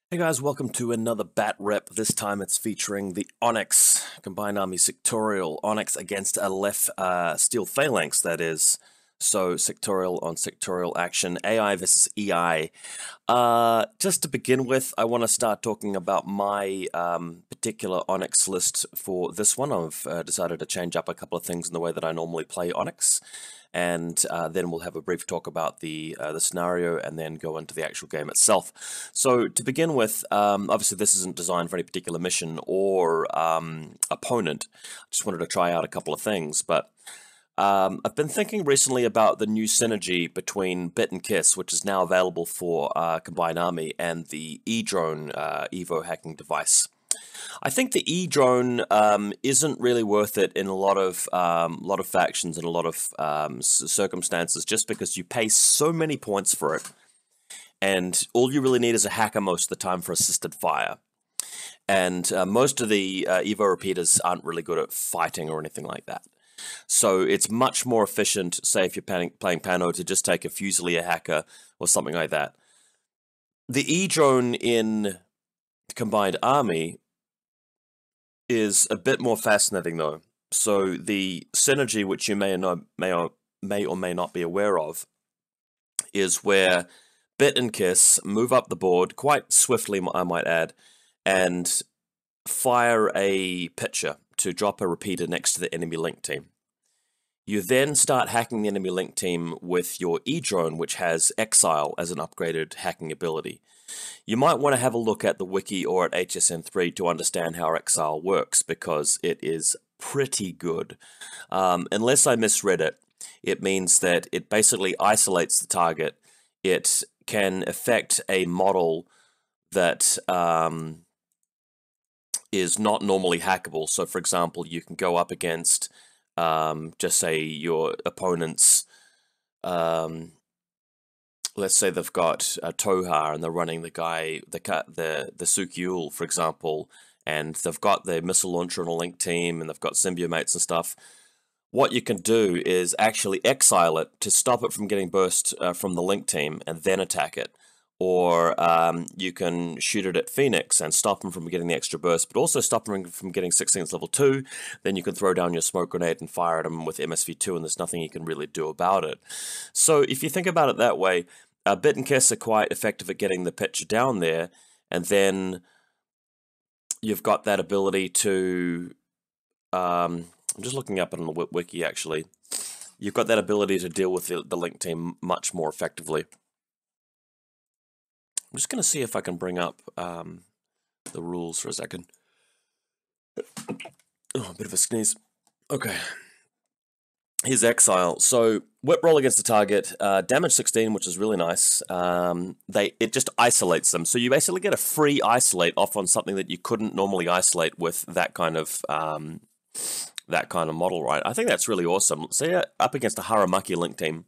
Hey guys, welcome to another Bat Rep. This time it's featuring the Onyx Combined Army Sectorial. Onyx against a left SteelPhalanx, that is. So sectorial on sectorial action, AI versus EI. Just to begin with, I want to start talking about my particular Onyx list for this one. I've decided to change up a couple of things in the way that I normally play Onyx. And then we'll have a brief talk about the scenario and then go into the actual game itself. So to begin with, obviously this isn't designed for any particular mission or opponent. I just wanted to try out a couple of things, but I've been thinking recently about the new synergy between Bit and Kiss, which is now available for Combined Army, and the E-Drone Evo hacking device. I think the E-Drone isn't really worth it in a lot of factions and a lot of circumstances, just because you pay so many points for it, and all you really need is a hacker most of the time for assisted fire. And most of the Evo repeaters aren't really good at fighting or anything like that. So it's much more efficient, say if you're playing Pano, to just take a Fusilier hacker or something like that. The E-Drone in Combined Army is a bit more fascinating though. So the synergy, which you may or may not be aware of, is where Bit and Kiss move up the board quite swiftly, I might add, and fire a pitcher to drop a repeater next to the enemy link team. You then start hacking the enemy link team with your E-Drone, which has Exile as an upgraded hacking ability. You might want to have a look at the wiki or at HSN3 to understand how Exile works, because it is pretty good. Unless I misread it, it means that it basically isolates the target. It can affect a model that is not normally hackable. So for example, you can go up against just say your opponent's, let's say they've got a Tohar and they're running the Sukyul, for example, and they've got their missile launcher on a link team and they've got symbiomates and stuff. What you can do is actually exile it to stop it from getting burst from the link team and then attack it. Or you can shoot it at Phoenix and stop them from getting the extra burst, but also stop them from getting 16th level 2. Then you can throw down your smoke grenade and fire at them with MSV2, and there's nothing you can really do about it. So if you think about it that way, Bit and Kiss are quite effective at getting the pitcher down there, and then you've got that ability to... I'm just looking up on the wiki, actually. You've got that ability to deal with the link team much more effectively. I'm just going to see if I can bring up the rules for a second. Oh, a bit of a sneeze. Okay. Here's Exile. So, whip roll against the target, damage 16, which is really nice. It just isolates them. So you basically get a free isolate off on something that you couldn't normally isolate with that kind of model, right? I think that's really awesome. Say you're up against a Haramaki link team.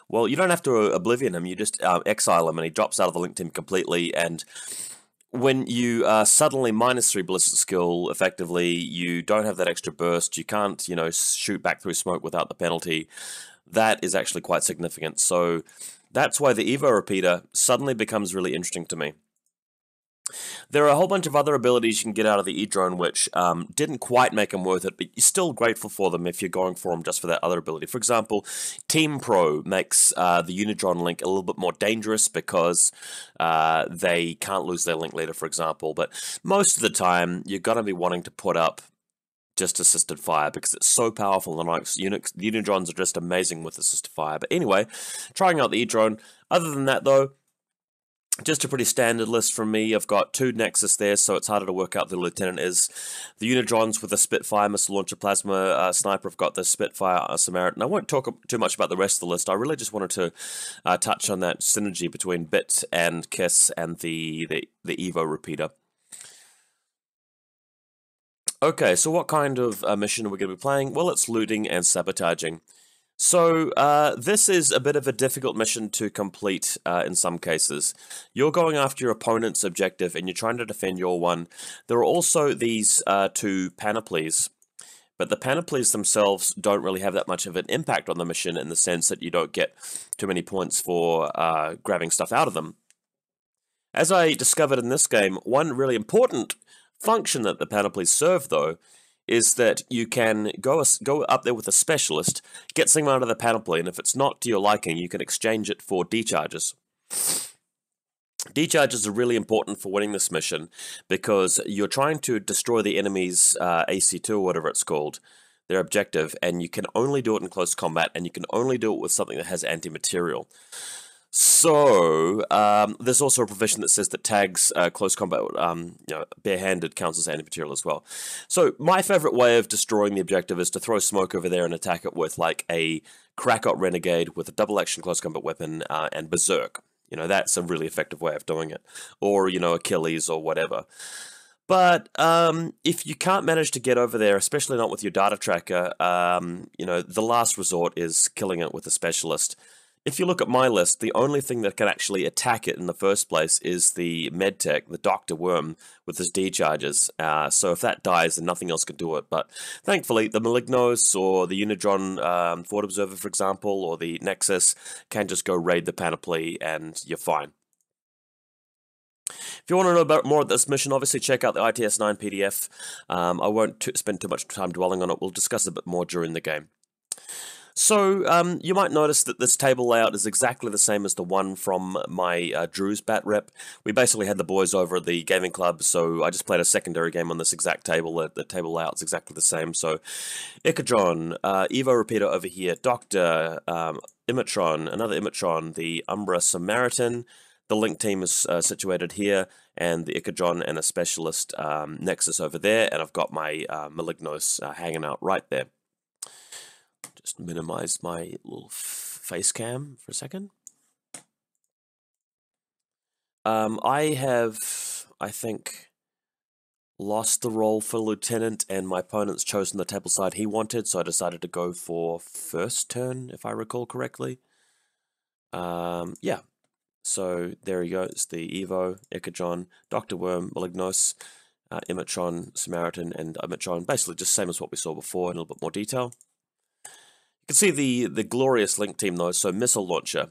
Well, you don't have to Oblivion him, you just exile him and he drops out of the link team completely, and when you suddenly -3 ballistic skill, effectively, you don't have that extra burst, you can't, shoot back through smoke without the penalty. That is actually quite significant, so that's why the Evo repeater suddenly becomes really interesting to me. There are a whole bunch of other abilities you can get out of the E-Drone which didn't quite make them worth it, but you're still grateful for them if you're going for them just for that other ability. For example, Team Pro makes the Unidron link a little bit more dangerous because they can't lose their link leader, for example, but most of the time you're going to be wanting to put up just assisted fire because it's so powerful in Onyx. Unidrons are just amazing with assisted fire. But anyway, trying out the E-Drone. Other than that, though, just a pretty standard list from me. I've got 2 Nexus there, so it's harder to work out who the Lieutenant is. The Unidrons with the Spitfire, Missile Launcher, Plasma Sniper have got the Spitfire Samaritan. I won't talk too much about the rest of the list. I really just wanted to touch on that synergy between Bit and Kiss and the Evo repeater. Okay, so what kind of mission are we going to be playing? Well, it's looting and sabotaging. So, this is a bit of a difficult mission to complete in some cases. You're going after your opponent's objective and you're trying to defend your one. There are also these 2 panoplies, but the panoplies themselves don't really have that much of an impact on the mission in the sense that you don't get too many points for grabbing stuff out of them. As I discovered in this game, one really important function that the panoplies serve, though, is that you can go up there with a specialist, get something out of the panoply, and if it's not to your liking, you can exchange it for decharges. Decharges are really important for winning this mission because you're trying to destroy the enemy's AC2 or whatever it's called, their objective, and you can only do it in close combat, and you can only do it with something that has anti-material. So, there's also a provision that says that tags close combat, barehanded counts as anti-material as well. So, my favorite way of destroying the objective is to throw smoke over there and attack it with, like, a Crackot Renegade with a double-action close combat weapon and Berserk. You know, that's a really effective way of doing it. Or, you know, Achilles or whatever. But if you can't manage to get over there, especially not with your data tracker, you know, the last resort is killing it with a specialist. If you look at my list, the only thing that can actually attack it in the first place is the medtech, the Dr. Worm, with his decharges. So if that dies, then nothing else can do it. But thankfully, the Malignos or the Unidron Forward Observer, for example, or the Nexus can just go raid the panoply and you're fine. If you want to know about more of this mission, obviously check out the ITS-9 PDF. I won't spend too much time dwelling on it. We'll discuss a bit more during the game. So, you might notice that this table layout is exactly the same as the one from my Drew's bat rep. We basically had the boys over at the gaming club, so I just played a secondary game on this exact table. The table layout's exactly the same. So, Icadron, Evo Repeater over here, Doctor, Imatron, another Imatron, the Umbra Samaritan. The Link team is situated here, and the Icadron and a Specialist Nexus over there, and I've got my Malignos hanging out right there. Just minimize my little face cam for a second. I have, I think, lost the role for Lieutenant, and my opponent's chosen the table side he wanted, so I decided to go for first turn, if I recall correctly. Yeah. So there you go, it's the Evo, Icadron, Dr. Worm, Malignos, Imatron, Samaritan, and Imatron, basically just same as what we saw before in a little bit more detail. You can see the glorious Link team though, so Missile Launcher,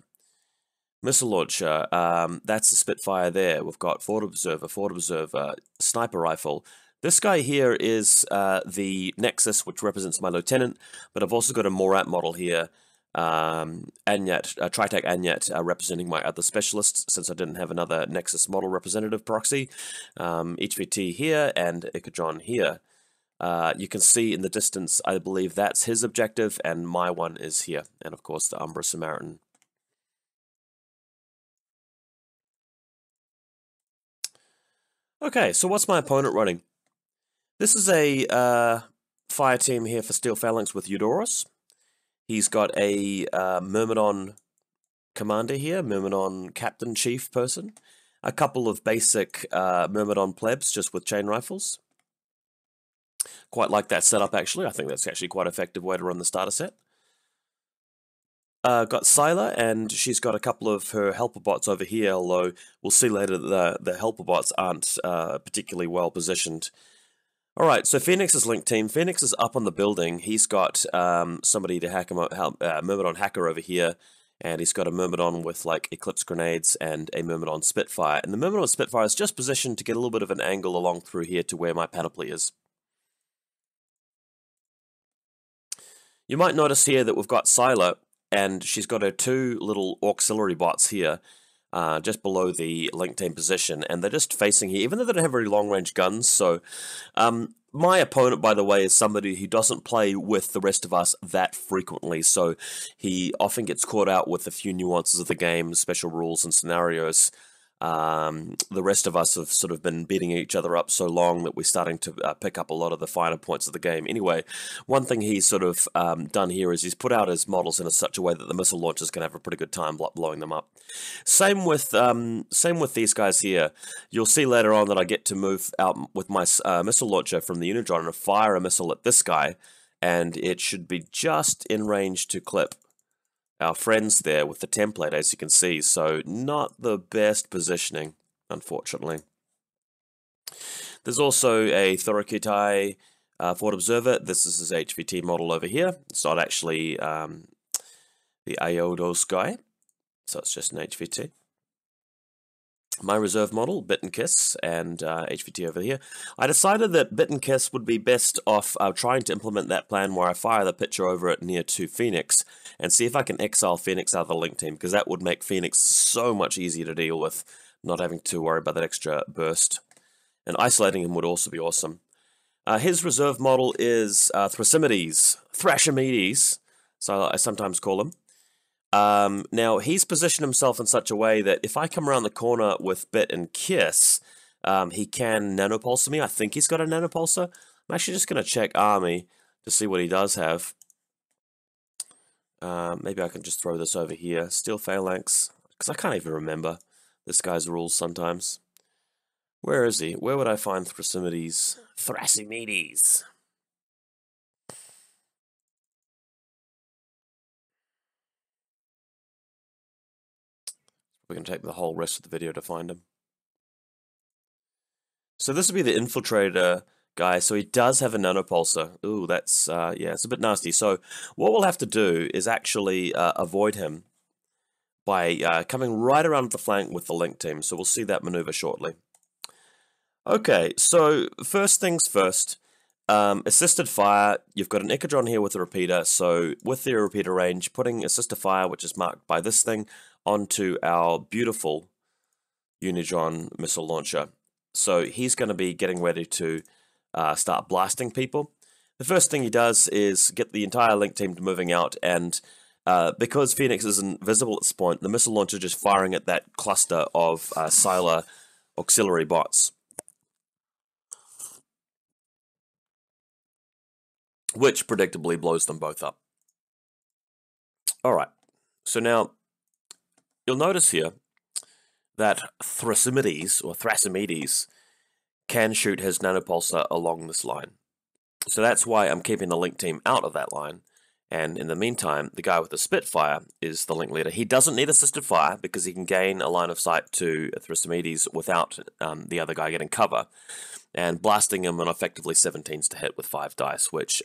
that's the Spitfire there. We've got Forward Observer, Sniper Rifle. This guy here is the Nexus, which represents my Lieutenant, but I've also got a Morat model here, Anyat, Tritech Anyat, representing my other specialists, since I didn't have another Nexus model representative proxy. HVT here, and Icadron here. You can see in the distance, I believe that's his objective, and my one is here, and of course the Umbra Samaritan. Okay, so what's my opponent running? This is a fire team here for SteelPhalanx with Eudorus. He's got a Myrmidon commander here, Myrmidon captain chief person, a couple of basic Myrmidon plebs just with chain rifles. Quite like that setup actually. I think that's actually quite an effective way to run the starter set. Got Syla, and she's got a couple of her helper bots over here, although we'll see later that the helper bots aren't particularly well positioned. Alright, so Phoenix's Link team. Phoenix is up on the building. He's got somebody to hack him up, Myrmidon hacker over here, and he's got a Myrmidon with like Eclipse grenades and a Myrmidon Spitfire. And the Myrmidon Spitfire is just positioned to get a little bit of an angle along through here to where my panoply is. You might notice here that we've got Syla, and she's got her two little auxiliary bots here, just below the Link team position, and they're just facing here, even though they don't have very long-range guns. So, my opponent, by the way, is somebody who doesn't play with the rest of us that frequently, so he often gets caught out with a few nuances of the game, special rules and scenarios. The rest of us have sort of been beating each other up so long that we're starting to pick up a lot of the finer points of the game. Anyway, one thing he's sort of done here is he's put out his models in such a way that the missile launchers can have a pretty good time blowing them up. Same with these guys here. You'll see later on that I get to move out with my missile launcher from the Unidron and fire a missile at this guy, and it should be just in range to clip our friends there with the template, as you can see, so not the best positioning, unfortunately. There's also a Thorakitai Forward Observer. This is his HVT model over here. It's not actually the Aodos guy, so it's just an HVT. my reserve model, Bit and Kiss, and HVT over here. I decided that Bit and Kiss would be best off trying to implement that plan where I fire the pitcher over it near to Phoenix and see if I can exile Phoenix out of the link team, because that would make Phoenix so much easier to deal with, not having to worry about that extra burst. And isolating him would also be awesome. His reserve model is Thrasimides, so I sometimes call him. Now, he's positioned himself in such a way that if I come around the corner with Bit and Kiss, he can nanopulsar me. I think he's got a nanopulsar. I'm actually just going to check Army to see what he does have. Maybe I can just throw this over here. SteelPhalanx, because I can't even remember this guy's rules sometimes. Where is he? Where would I find Thrasimides? Thrasimides. We can take the whole rest of the video to find him. So this would be the infiltrator guy. So he does have a nanopulsar. Ooh, that's, yeah, it's a bit nasty. So what we'll have to do is actually avoid him by coming right around the flank with the link team. So we'll see that maneuver shortly. Okay, so first things first. Assisted fire, you've got an Echidron here with a repeater, so with the repeater range, putting assisted fire, which is marked by this thing, onto our beautiful Unidron missile launcher. So he's going to be getting ready to start blasting people. The first thing he does is get the entire link team moving out, and because Phoenix isn't visible at this point, the missile launcher just firing at that cluster of Sylar auxiliary bots, which predictably blows them both up. Alright, so now you'll notice here that Thrasimides can shoot his nanopulsar along this line. So that's why I'm keeping the link team out of that line. And in the meantime, the guy with the Spitfire is the link leader. He doesn't need assisted fire because he can gain a line of sight to Thrasimides without the other guy getting cover, and blasting him on effectively 17s to hit with 5 dice, which,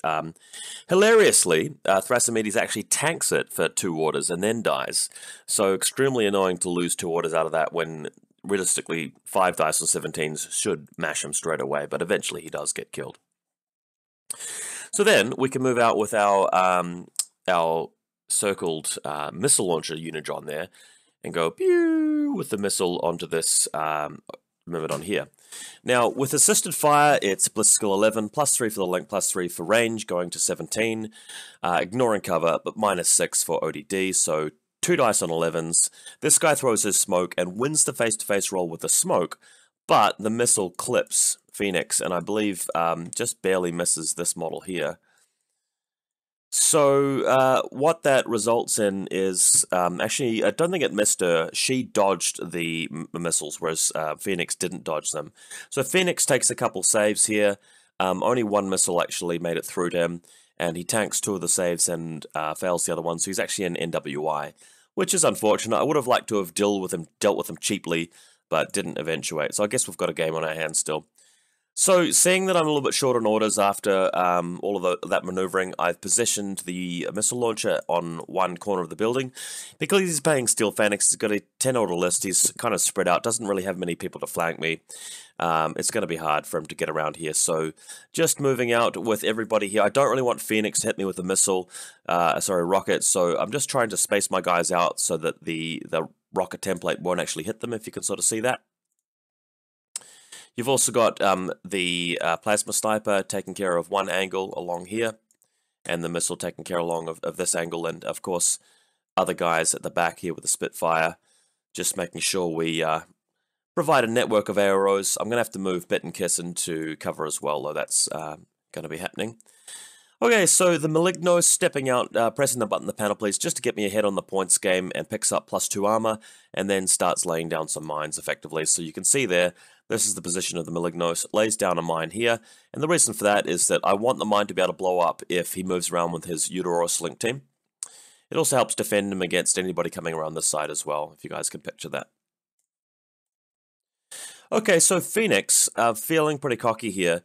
hilariously, Thrasimides actually tanks it for 2 orders and then dies. So extremely annoying to lose 2 orders out of that when, realistically, 5 dice on 17s should mash him straight away, but eventually he does get killed. So then we can move out with our circled missile launcher Unidron there, and go pew with the missile onto this Myrmidon here. Now, with assisted fire, it's Bliss skill 11, +3 for the link, +3 for range, going to 17, ignoring cover, but -6 for ODD, so 2 dice on 11s. This guy throws his smoke and wins the face-to-face roll with the smoke, but the missile clips Phoenix, and I believe just barely misses this model here. So what that results in is, actually, I don't think it missed her. She dodged the missiles, whereas Phoenix didn't dodge them. So Phoenix takes a couple saves here. Only 1 missile actually made it through to him, and he tanks 2 of the saves and fails the other one. So he's actually an NWI, which is unfortunate. I would have liked to have dealt with him cheaply, but didn't eventuate. So I guess we've got a game on our hands still. So, seeing that I'm a little bit short on orders after all of that maneuvering, I've positioned the missile launcher on one corner of the building. Because he's playing SteelPhalanx, he's got a 10-order list, he's kind of spread out, doesn't really have many people to flank me. It's going to be hard for him to get around here, so just moving out with everybody here. I don't really want Phoenix to hit me with a missile, rocket, so I'm just trying to space my guys out so that the rocket template won't actually hit them, if you can sort of see that. You've also got the plasma sniper taking care of one angle along here, and the missile taking care along of this angle, and of course other guys at the back here with the Spitfire, just making sure we provide a network of arrows. I'm going to have to move Bit and Kiss into cover as well, though that's going to be happening. Okay, so the Maligno stepping out, pressing the button in the panel, please, just to get me ahead on the points game, and picks up +2 armor, and then starts laying down some mines effectively. So you can see there, this is the position of the Malignos. It lays down a mine here, and the reason for that is that I want the mine to be able to blow up if he moves around with his Uteros link team. It also helps defend him against anybody coming around this side as well, if you guys can picture that. Okay, so Phoenix, feeling pretty cocky here,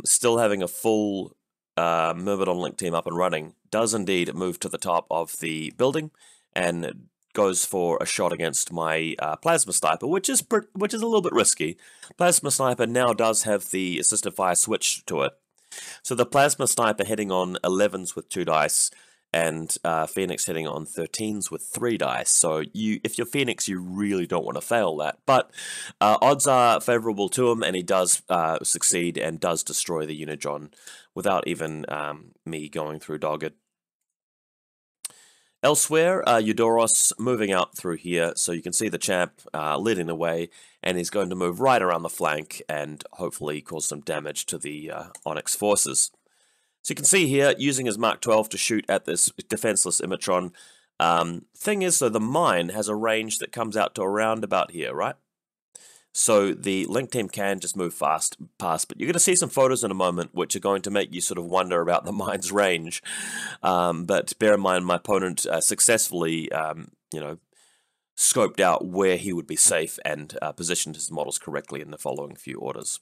still having a full Myrmidon link team up and running, does indeed move to the top of the building and goes for a shot against my Plasma Sniper, which is a little bit risky. Plasma Sniper now does have the assisted fire switch to it. So the Plasma Sniper hitting on 11s with 2 dice, and Phoenix hitting on 13s with 3 dice. So if you're Phoenix, you really don't want to fail that. But odds are favourable to him, and he does succeed and does destroy the Unidron without even me going through Dogged. Elsewhere, Eudoros moving out through here, so you can see the champ leading the way, and he's going to move right around the flank and hopefully cause some damage to the Onyx forces. So you can see here, using his Mark 12 to shoot at this defenseless Imatron. Thing is, though, the mine has a range that comes out to around about here, right? So the Link team can just move past, but you're going to see some photos in a moment which are going to make you sort of wonder about the mine's range. But bear in mind, my opponent successfully, scoped out where he would be safe and positioned his models correctly in the following few orders.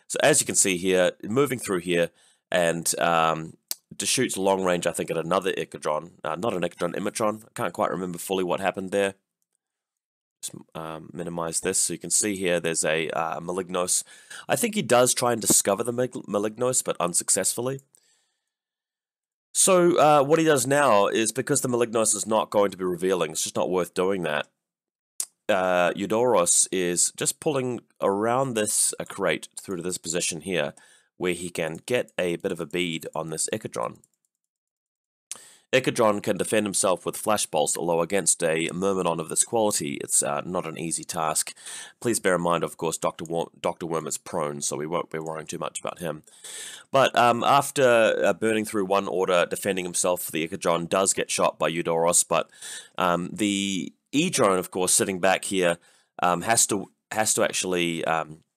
So as you can see here, moving through here, and just shoots long range, I think, at another Echidron. Not an Echidron, Imatron. I can't quite remember fully what happened there. Just minimize this so you can see here there's a Malignos. I think he does try and discover the Malignos, but unsuccessfully. So what he does now is, because the Malignos is not going to be revealing, it's just not worth doing that. Eudoros is just pulling around this crate through to this position here, where he can get a bit of a bead on this Echidron. Echidron can defend himself with Flash Pulse, although against a Myrmidon of this quality, it's not an easy task. Please bear in mind, of course, Dr. Worm is prone, so we won't be worrying too much about him. But after burning through one order, defending himself, the Echidron does get shot by Eudoros, but the E-Drone, of course, sitting back here, has to actually...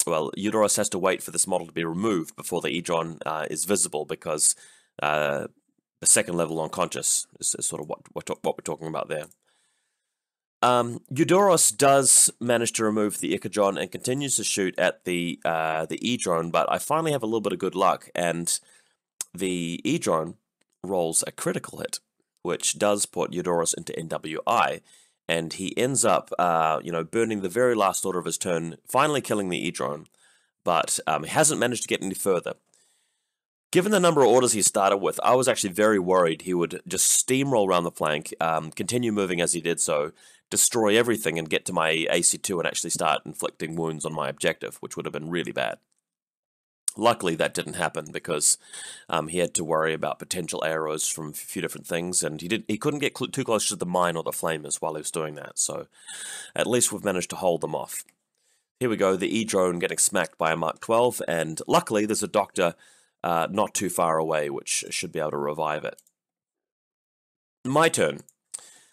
well, Eudoros has to wait for this model to be removed before the E-Drone is visible, because... the second level unconscious is sort of what we're talking about there. Eudoros does manage to remove the Echidron and continues to shoot at the E-Drone, but I finally have a little bit of good luck, and the E-Drone rolls a critical hit, which does put Eudoros into NWI, and he ends up, burning the very last order of his turn, finally killing the E-Drone, but he hasn't managed to get any further. Given the number of orders he started with, I was actually very worried he would just steamroll around the flank, continue moving as he did so, destroy everything and get to my AC2 and actually start inflicting wounds on my objective, which would have been really bad. Luckily, that didn't happen, because he had to worry about potential arrows from a few different things, and he couldn't get too close to the mine or the flamers while he was doing that, so at least we've managed to hold them off. Here we go, the E-Drone getting smacked by a Mark 12, and luckily there's a Doctor not too far away, which should be able to revive it. My turn.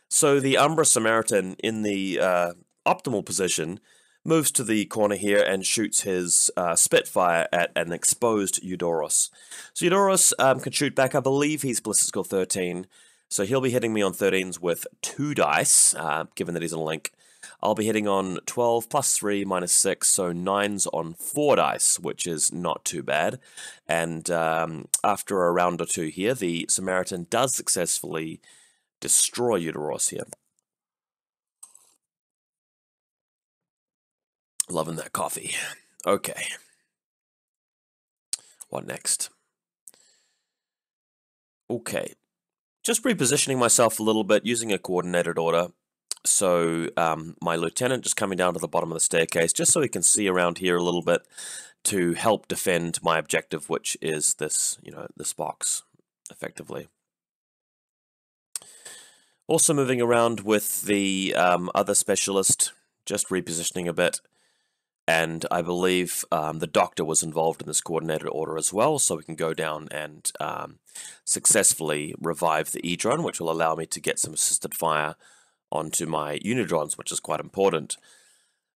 So the Umbra Samaritan in the optimal position moves to the corner here and shoots his Spitfire at an exposed Eudoros. So Eudoros can shoot back. I believe he's Ballistic Skill 13, so he'll be hitting me on 13s with 2 dice, given that he's a Link. I'll be hitting on 12 plus 3 minus 6, so 9s on 4 dice, which is not too bad. And after a round or two here, the Samaritan does successfully destroy Eudoros here. Loving that coffee. Okay. What next? Okay. Just repositioning myself a little bit, using a coordinated order. So my lieutenant just coming down to the bottom of the staircase, just so he can see around here a little bit to help defend my objective, which is this, this box, effectively. Also moving around with the other specialist, just repositioning a bit. And I believe the Doctor was involved in this coordinated order as well, so we can go down and successfully revive the E-Drone, which will allow me to get some assisted fire onto my Unidrons, which is quite important.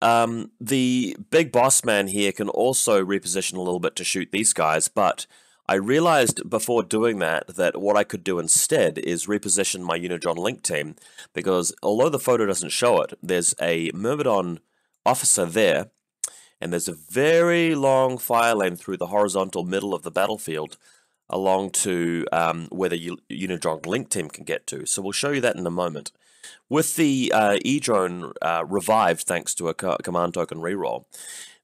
The big boss man here can also reposition a little bit to shoot these guys, but I realized before doing that what I could do instead is reposition my Unidron Link team, because although the photo doesn't show it, there's a Myrmidon officer there, and there's a very long fire lane through the horizontal middle of the battlefield along to where the Unidron Link team can get to. So we'll show you that in a moment. With the E-drone revived thanks to a command token reroll,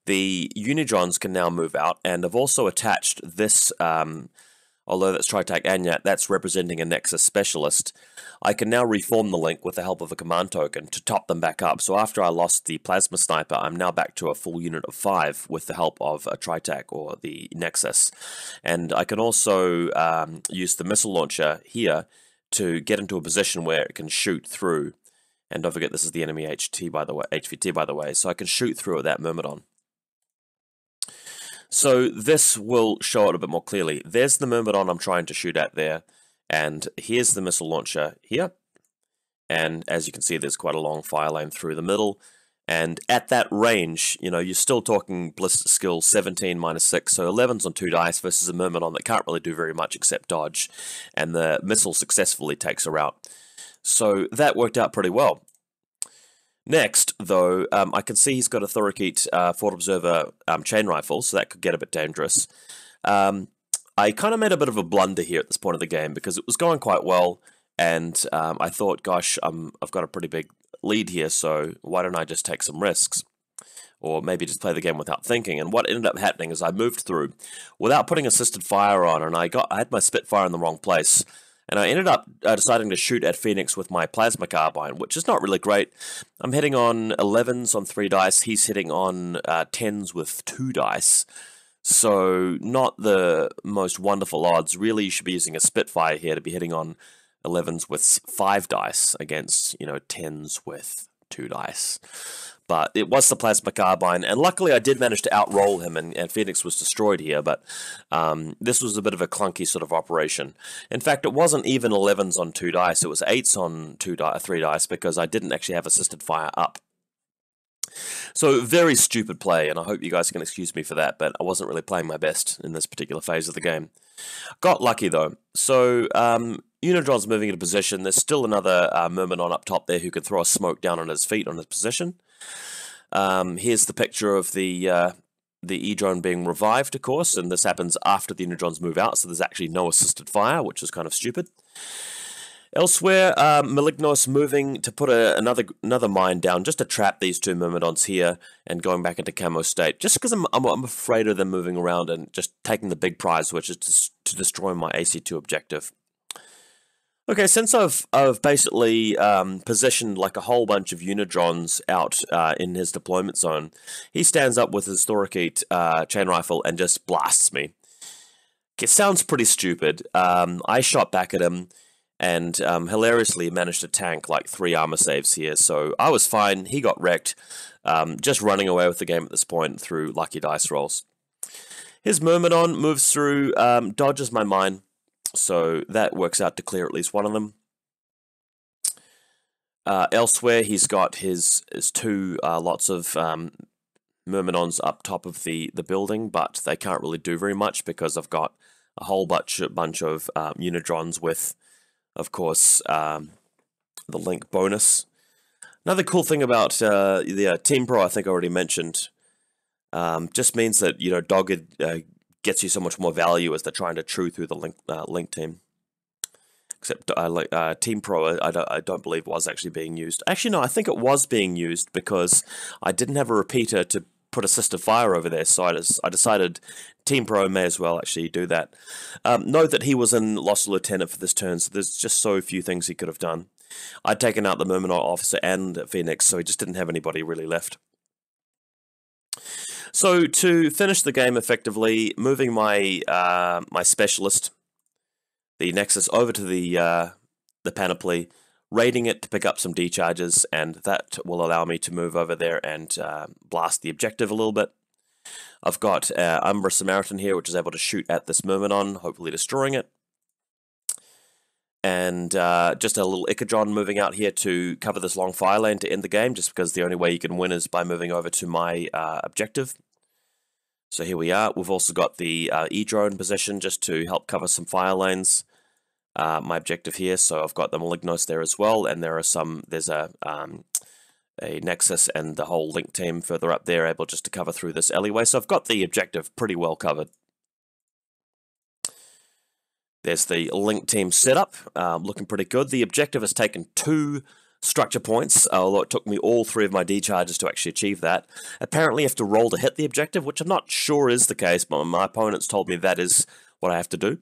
the Unidrones can now move out, and I've also attached this, although that's TriTac Anyat, that's representing a Nexus specialist. I can now reform the link with the help of a command token to top them back up. So after I lost the Plasma Sniper, I'm now back to a full unit of 5 with the help of a TriTac or the Nexus. And I can also use the missile launcher here to get into a position where it can shoot through. And don't forget, this is the enemy HVT, by the way. So I can shoot through at that Myrmidon. So this will show it a bit more clearly. There's the Myrmidon I'm trying to shoot at there, and here's the missile launcher here. And as you can see, there's quite a long fire lane through the middle. And at that range, you know, you're still talking ballistic skill 17 minus 6, so 11's on 2 dice versus a Myrmidon that can't really do very much except dodge. And the missile successfully takes her out. So that worked out pretty well. Next, though, I can see he's got a Thorakeet Fort Observer chain rifle, so that could get a bit dangerous. I kind of made a bit of a blunder here at this point of the game because it was going quite well, and I thought, gosh, I've got a pretty big lead here, so why don't I just take some risks? Or maybe just play the game without thinking. And what ended up happening is I moved through without putting assisted fire on, and I had my Spitfire in the wrong place. And I ended up deciding to shoot at Phoenix with my Plasma Carbine, which is not really great. I'm hitting on 11s on 3 dice. He's hitting on 10s with 2 dice. So not the most wonderful odds. Really, you should be using a Spitfire here to be hitting on 11s with 5 dice against, you know, 10s with 2 dice. But it was the Plasma Carbine, and luckily I did manage to outroll him, and Phoenix was destroyed here, but this was a bit of a clunky sort of operation. In fact, it wasn't even 11s on 2 dice, it was 8s on 3 dice, because I didn't actually have assisted fire up. So, very stupid play, and I hope you guys can excuse me for that, but I wasn't really playing my best in this particular phase of the game. Got lucky, though. So, Unidron's moving into position. There's still another Myrmidon up top there who can throw a smoke down on his feet on his position. Here's the picture of the E-drone being revived, of course, and this happens after the Unidrons move out, so there's actually no assisted fire, which is kind of stupid. Elsewhere, Malignos moving to put another mine down, just to trap these 2 Myrmidons here, and going back into camo state, just because I'm afraid of them moving around and just taking the big prize, which is to destroy my AC2 objective. Okay, since I've basically positioned like a whole bunch of Unidrons out in his deployment zone, he stands up with his Thorakeet chain rifle and just blasts me. It sounds pretty stupid. I shot back at him and hilariously managed to tank like 3 armor saves here, so I was fine. He got wrecked, just running away with the game at this point through lucky dice rolls. His Myrmidon moves through, dodges my mine. So that works out to clear at least one of them. Elsewhere, he's got his 2 lots of Myrmidons up top of the building, but they can't really do very much because I've got a whole bunch of Unidrons with, of course, the link bonus. Another cool thing about the Team Pro, I think I already mentioned, just means that, you know, Dogged gets you so much more value as they're trying to chew through the link team. Except Team Pro, I don't believe was actually being used. Actually, no, I think it was being used because I didn't have a repeater to put assisted fire over there, so I decided Team Pro may as well actually do that. Note that he was in Lost Lieutenant for this turn, so there's just so few things he could have done. I'd taken out the Myrmidon officer and Phoenix, so he just didn't have anybody really left. So to finish the game effectively, moving my my specialist, the Nexus, over to the Panoply, raiding it to pick up some decharges, and that will allow me to move over there and blast the objective a little bit. I've got Umbra Samaritan here, which is able to shoot at this Myrmidon, hopefully destroying it. And just a little Icadron moving out here to cover this long fire lane to end the game, just because the only way you can win is by moving over to my objective. So here we are. We've also got the E-drone position just to help cover some fire lanes. My objective here, so I've got the Malignos there as well, and there's a Nexus and the whole Link team further up there able just to cover through this alleyway. So I've got the objective pretty well covered. There's the Link team setup, looking pretty good. The objective has taken 2 structure points, although it took me all 3 of my D charges to actually achieve that. Apparently you have to roll to hit the objective, which I'm not sure is the case, but my opponents told me that is what I have to do.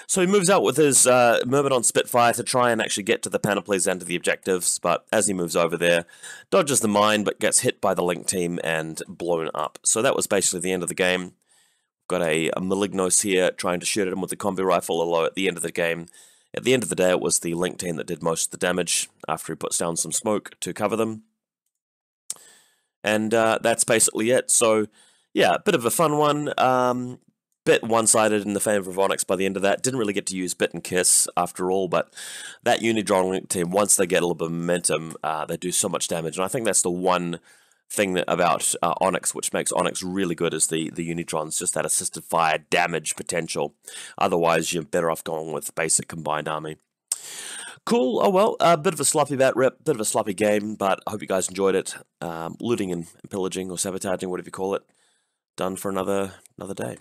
So he moves out with his Myrmidon Spitfire to try and actually get to the Panoplies and to the objectives, but as he moves over there, dodges the mine, but gets hit by the Link team and blown up. So that was basically the end of the game. Got a Malignos here trying to shoot at him with the combi rifle, although at the end of the game, at the end of the day, it was the Link team that did most of the damage after he puts down some smoke to cover them. And that's basically it. So, yeah, a bit of a fun one. Bit one-sided in the favor of Onyx by the end of that. Didn't really get to use Bit and Kiss after all, but that Unidron Link team, once they get a little bit of momentum, they do so much damage. And I think that's the one thing about Onyx, which makes Onyx really good, is the Unitrons, just that assisted fire damage potential. Otherwise, you're better off going with basic combined army. Cool. Oh well, a bit of a sloppy bat rep, bit of a sloppy game, but I hope you guys enjoyed it. Looting and pillaging or sabotaging, whatever you call it, done for another day.